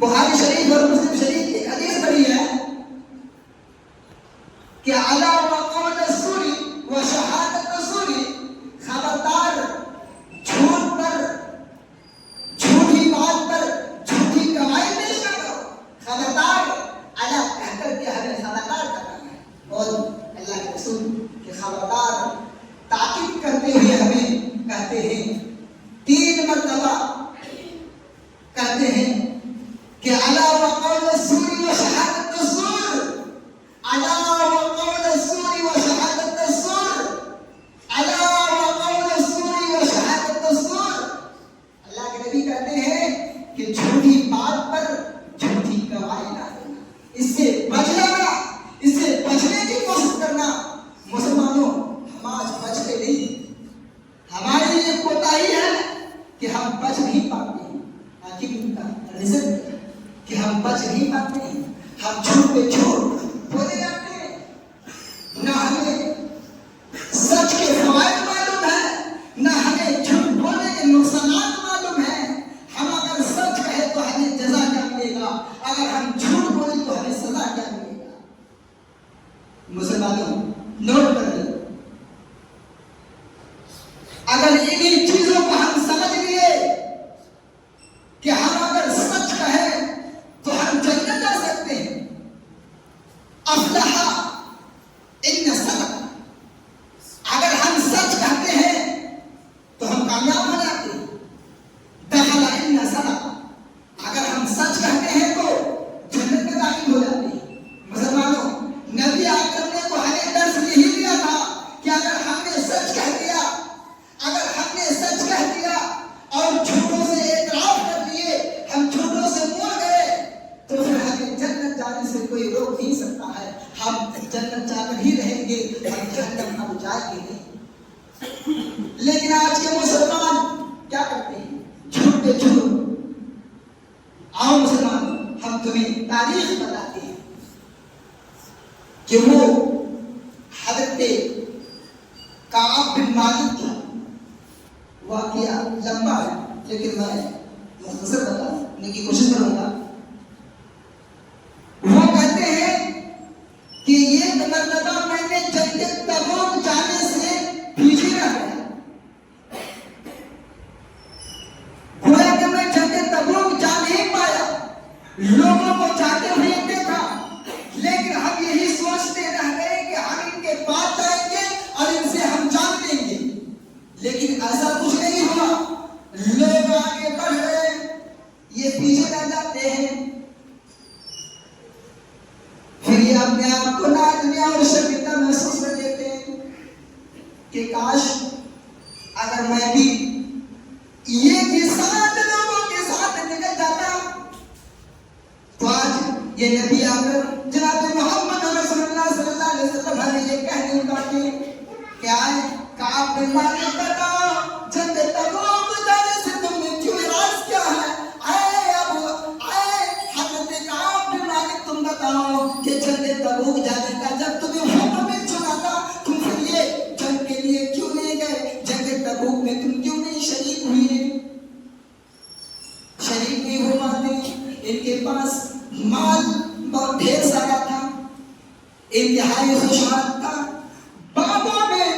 بخاری شریف اور مسلم شریف کی حدیث بڑی ہے کہ علی وقول الزور و شہادت الزور، خبردار جھوٹ پر، جھوٹی بات پر جھوٹی گواہی پیش نہ کرو. خبردار علی کہہ کر کے ہمیں خبردار کرنا ہے، اور اللہ کے رسول کے خبردار تاکید کرتے ہوئے ہمیں کہتے ہیں، 3 مرتبہ کہتے ہیں کہ علی وقول الزور و شہادت الزور، علی وقول الزور و شہادت الزور، علی وقول الزور و شہادت الزور. اللہ کے نبی کہتے ہیں کہ جھوٹی بات پر جھوٹی گواہی نہ دینا، اس سے بچ جانا، اس سے بچنے کی کوشش کرنا. مسلمانوں ہم آج بچتے نہیں، ہماری یہ کوتاہی ہے کہ ہم بچ نہیں پاتے ہیں. حکیم کا رزق کہ ہم بچ نہیں پاتے ہیں، ہم جھوٹ پہ جھوٹ بولے جاتے ہیں. نہ ہمیں سچ کے فوائد معلوم ہے، نہ ہمیں جھوٹ بولنے کے نقصانات معلوم ہیں. ہم اگر سچ کہے تو ہمیں جزا کیا ملے گا، اگر ہم جھوٹ بولے تو ہمیں سزا کیا ملے گا. مسلمانوں نوٹ کر لیں، اگر انہیں چیزوں کو ہم سمجھ لیے کہ ہم اگر سچ کہیں تو ہم جنت جا سکتے ہیں. افلح ان صدق، اگر ہم سچ کہتے ہیں تو ہم کامیاب ہو جاتے ہیں. دخل ان صدق، اگر ہم سچ کہتے ہیں تو جنت میں داخل ہو جاتے ہیں. مسلمانوں نبی اکرم نے تو ہمیں درس یہی دیا تھا کہ اگر ہم نے سچ کہہ دیا، اگر ہم نے سچ کہہ دیا اور جھوٹوں سے اعتراف کر لیے، ہم جھوٹوں سے مڑ گئے، تو پھر ہمیں جنت جانے سے کوئی روک نہیں سکتا ہے. ہم جنت جا کر ہی رہیں گے، ہم جہنم اب جائیں گے نہیں. لیکن آج کے مسلمان کیا کرتے ہیں؟ جھوٹ پہ جھوٹ. آؤ مسلمان ہم تمہیں تاریخ بتاتے ہیں کہ وہ حضرت کعب بن مالک کا واقعہ لمبا ہے، لیکن میں مختصر بتانے کی کوشش کروں گا. وہ کہتے ہیں کہ یہ مرتبہ میں نے جنگ تبوک جانے سے پیچھے رہ گیا. گویا کہ میں جنگ تبوک جا نہیں پایا، لوگوں کو جاتے ہوئے دیکھا، لیکن ہم یہی سوچتے رہ گئے کہ ہم ان کے پاس جائیں گے اور ان سے ہم جان لیں گے. لیکن ایسا کچھ نہیں ہوا. لوگ آگے بڑھ رہے، یہ پیچھے رہ جاتے ہیں. پھر یہ اپنے آپ کو نادمیا اور شرمندہ محسوس کر لیتے ہیں کہ کاش اگر میں بھی یہ ساتھ لوگوں کے ساتھ نکل جاتا تو آج یہ نبی اکرم جناب محمد رسول اللہ صلی اللہ علیہ وسلم ہمیں یہ کہنے پاتے کہ آئے کعب بن مالک بتاؤ جنگ تبوک جانے سے تم نے کیوں اعراض کیا ہے؟ اے حضرت کعب بن مالک تم بتاؤ کہ جنگ تبوک جانے کا جب تمہیں حکم مل چکا تھا تم پھر یہ جنگ کے لیے کیوں نہیں گئے؟ جنگ تبوک میں تم کیوں نہیں شریک ہوئے؟ شریک نہیں ہو پاتے. ان کے پاس مال بہت ڈھیر سارا تھا، انتہائی خوشحال تھا، باغوں میں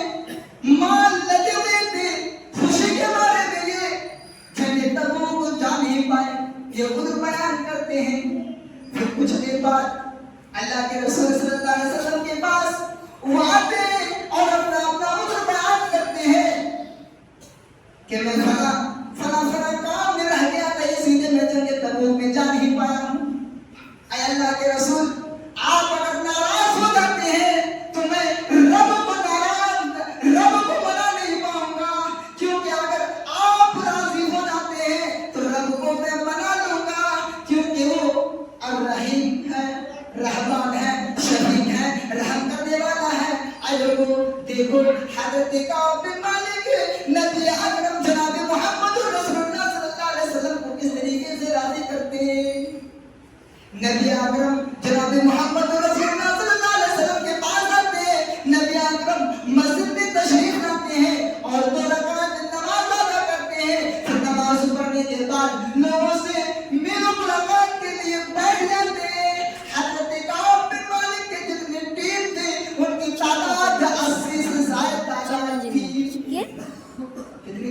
مال لگے ہوئے تھے. خوشی کے بارے میں یہ جنگ تبوک جا نہیں پائے، یہ خود بیان کرتے ہیں. پھر کچھ دیر بعد اللہ کے رسول صلی اللہ علیہ وسلم کے پاس وہ آتے ہیں اور اپنا عذر بیان کرتے ہیں کہ میں فلاں کام میں رہ گیا تھا، اسی لیے میں جنگ تبوک میں جا نہیں پایا ہوں. اے اللہ کے رسول آپ اگر ناراض ہو جاتے ہیں تو میں رب کو منا نہیں پاؤں گا، کیونکہ اگر آپ راضی ہو جاتے ہیں تو رب کو میں منا لوں گا، کیونکہ وہ الرحیم ہے، رحمان ہے، شفیق ہے، رحم کرنے والا ہے. اے لوگوں دیکھو حضرت کعب بن مالک نبی اکرم جناب محمد رسول اللہ صلی اللہ علیہ وسلم کو کس طریقے سے راضی کرتے ہیں. نبی اکرم جناب محمد رسول اللہ صلی اللہ علیہ وسلم کے پاس آتے ہیں، نبی اکرم مسجد میں تشریف لاتے ہیں اور 2 رکعت نماز ادا کرتے ہیں. پھر نماز پڑھنے کے بعد لوگوں سے میرے ملاقات کے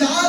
4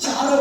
4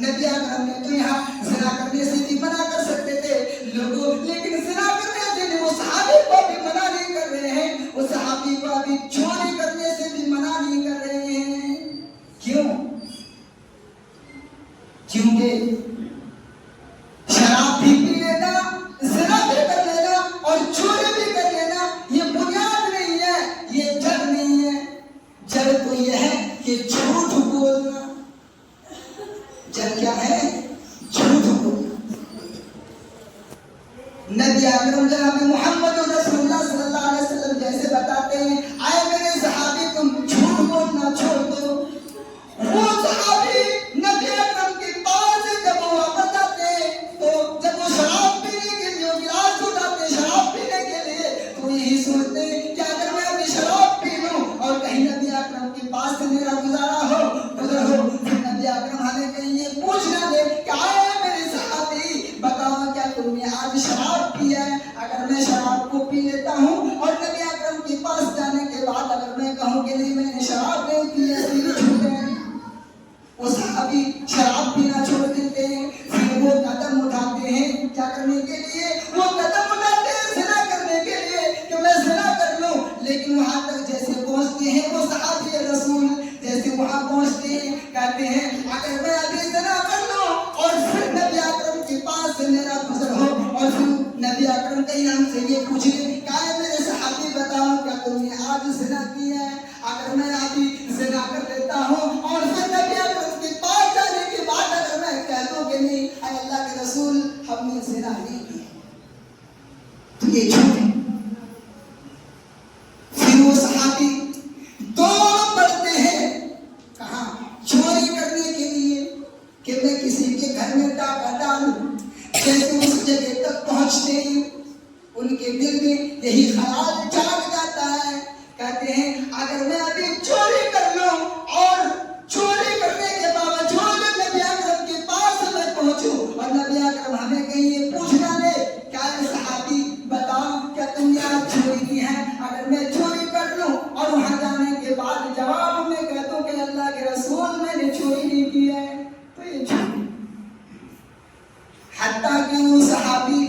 نبی اکرم نے تو یہاں زنا کرنے سے بھی منع کر سکتے تھے لوگوں، لیکن زنا کرنے سے وہ صحابی کو بھی منع نہیں کر رہے ہیں، وہ صحابی کو ابھی چوری کرنے سے بھی منع نہیں کر رہے ہیں۔ کیوں؟ کیونکہ شراب بھی پی لینا، زنا بھی کر لینا اور چوری بھی کر لینا یہ بنیاد نہیں ہے، یہ جڑ نہیں ہے۔ جڑ تو یہ ہے کہ جھوٹ بولنا۔ جڑ کیا ہے؟ جھوٹ بولنا۔ نبی اکرم جناب محمد رسول اللہ صلی اللہ علیہ وسلم جیسے بتاتے ہیں، آئے میرے صحابی تم جھوٹ بولنا چھوڑ دو۔ وہ صحابی نبی اکرم کے پاس سے جب وہ واپس آتے تو جب وہ شراب پینے کے لیے گلاس اٹھاتے شراب پینے کے لیے تو یہی سوچتے کہ اگر میں ابھی شراب پی لوں اور کہیں نبی اکرم کے پاس سے میرا گزر ہو پھر نبی اکرم ہمیں کہیں یہ پوچھنا دے کہ آئے میرے صحابی بتاؤ کیا تم نے آج شراب پی ہے؟ اگر میں شراب کو پی لیتا ہوں اور نبی اکرم کے پاس جانے کے بعد اگر میں کہوں کہ نہیں میں نے شراب نہیں پی ہے تو یہ جھوٹ ہے۔ وہ صحابی شراب پینا چھوڑ دیتے ہیں، پھر وہ قدم اٹھاتے ہیں کیا کرنے کے لیے؟ وہ قدم اٹھاتے ہیں زنا کرنے کے لیے کہ میں زنا کر لوں، لیکن وہاں تک جیسے پہنچتے ہیں وہ صحابی رسول جیسے وہاں پہنچتے ہیں کہتے ہیں اگر میں ابھی زنا کر لوں اور پھر نبی اکرم کے پاس سے میرا گزر ہو اور پھر نبی اکرم کہیں ہم سے یہ پوچھے کہ آئے میرے صحابی بتاؤ کیا تم نے آج زنا کیا ہے؟ اگر میں ابھی زنا کر لیتا ہوں اور پھر نبی اکرم کے پاس جانے کے بعد اگر میں کہہ دوں کہ نہیں اے اللہ کے رسول ہم نے زنا نہیں کیا تو یہ جھوٹ ہے۔ پھر وہ صحابی دوڑ پڑتے ہیں کہاں؟ چوری کرنے کے لیے کہ میں کسی کے گھر میں ڈاکہ ڈالوں۔ جیسے اس جگہ تک پہنچتے ہیں ان کے دل میں یہی خیال جاگ جاتا ہے، کہتے ہیں اگر میں ابھی چوری کر لوں اور چوری کرنے کے باوجود نبی اکرم کے پاس میں پہنچوں اور نبی اکرم ہمیں کہیں یہ پوچھنا لے کیا اے صحابی بتاؤ کیا تم نے آج چوری کی ہے؟ اگر میں چوری کر لوں اور وہاں جانے کے بعد جواب میں کہہ دوں کہ اللہ کے رسول میں نے چوری نہیں کی ہے تو یہ جھوٹ ہے۔ حتیٰ کہ وہ صحابی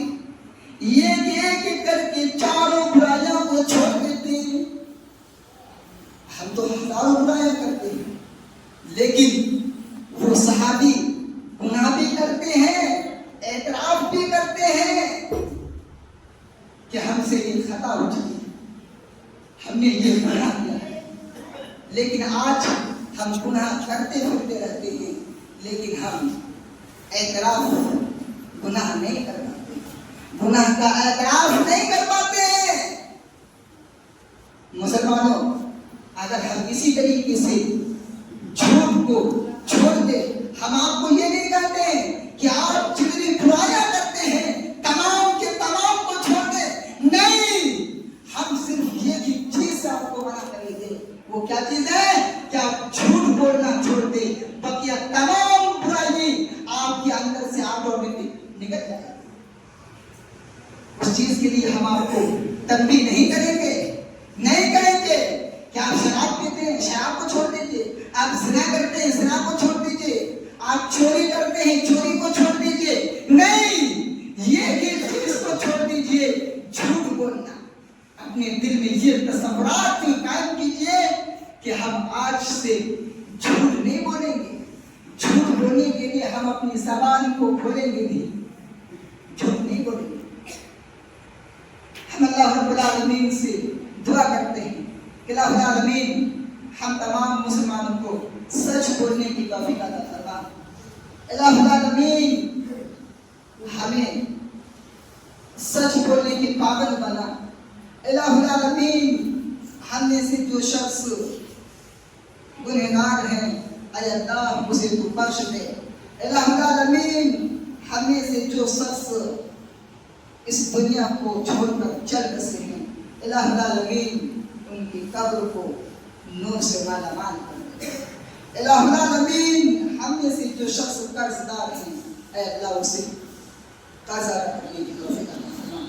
ایک کر کے چاروں برائیوں کو چھوڑ دیتے ہیں۔ ہم تو ہزاروں برائیاں کرتے ہیں لیکن وہ صحابی گناہ بھی کرتے ہیں، اعتراف بھی کرتے ہیں کہ ہم سے یہ خطا ہو چکی ہے، ہم نے یہ گناہ کیا ہے، لیکن آج ہم گناہ کرتے پھرتے رہتے ہیں لیکن ہم اعتراف گناہ نہیں کر پاتے، گناہ کا اعتراف نہیں کر پاتے ہیں۔ مسلمانوں اگر ہم اسی طریقے سے جھوٹ کو چھوڑ دیں، ہم آپ کو یہ نہیں کہتے ہیں کہ آپ جتنی برائیاں کرتے ہیں تمام کے تمام کو چھوڑ دیں، نہیں، ہم صرف یہ چیز سے آپ کو منع کریں گے۔ وہ کیا چیز ہے کہ آپ جھوٹ بولنا چھوڑ دیں، بقیہ تمام برائی آپ کے اندر سے آٹومیٹک نکل جائے گی۔ اس چیز کے لیے ہم آپ کو تنبیہ نہیں کریں گے، نہیں کہیں گے کہ آپ شراب پیتے ہیں شراب کو چھوڑ دیجئے، آپ زنا کرتے ہیں زنا کو چھوڑ دیجئے، آپ چوری کرتے ہیں چوری کو چھوڑ دیجئے، نہیں، یہ چیز کو چھوڑ دیجئے۔ جھوٹ بولنا اپنے دل میں یہ تصورات قائم کیجئے کہ ہم آج سے جھوٹ نہیں بولیں گے، جھوٹ بولنے کے لیے ہم اپنی زبان کو کھولیں گے نہیں، جھوٹ نہیں بولیں گے۔ ہم اللہ رب العالمین سے دعا کرتے ہیں کہ اللہ العالمین ہم تمام مسلمانوں کو سچ بولنے کی توفیق عطا فرما۔ اللہ العالمین ہمیں سچ بولنے کی پابند بنا۔ الہ العالمین ہم میں سے جو شخص گنہگار ہیں اے اللہ اسے تو بخش دے۔ الہ العالمین ہم میں سے جو شخص اس دنیا کو چھوڑ کر چل بسے ہیں الہ العالمین ان کی قبر کو نور سے مالا مال کر دے۔ الہ العالمین ہم میں سے جو شخص قرض دار ہیں اے اللہ اسے قرض ادا کرنے کی توفیق عطا فرما۔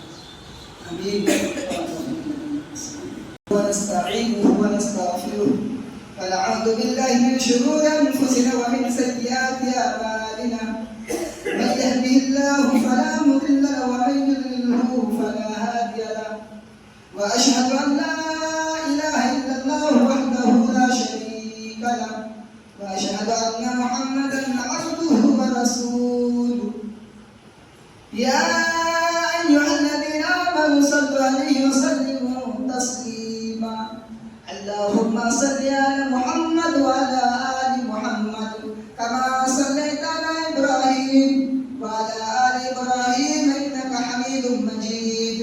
آمین۔ ونستعينه ونستغفره ونعوذ بالله من شرور أنفسنا ومن سيئات أعمالنا يا أيها الذين آمنوا صلوا عليه وسلموا تسليما اللهم صل على محمد وعلى آل محمد كما صليت على إبراهيم وعلى آل إبراهيم إنك حميد مجيد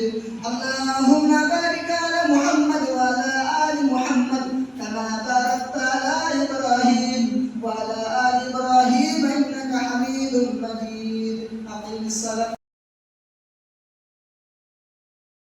اللهم بارك على محمد وعلى آل محمد كما باركت على إبراهيم وعلى آل إبراهيم إنك حميد مجيد أقم الصلاة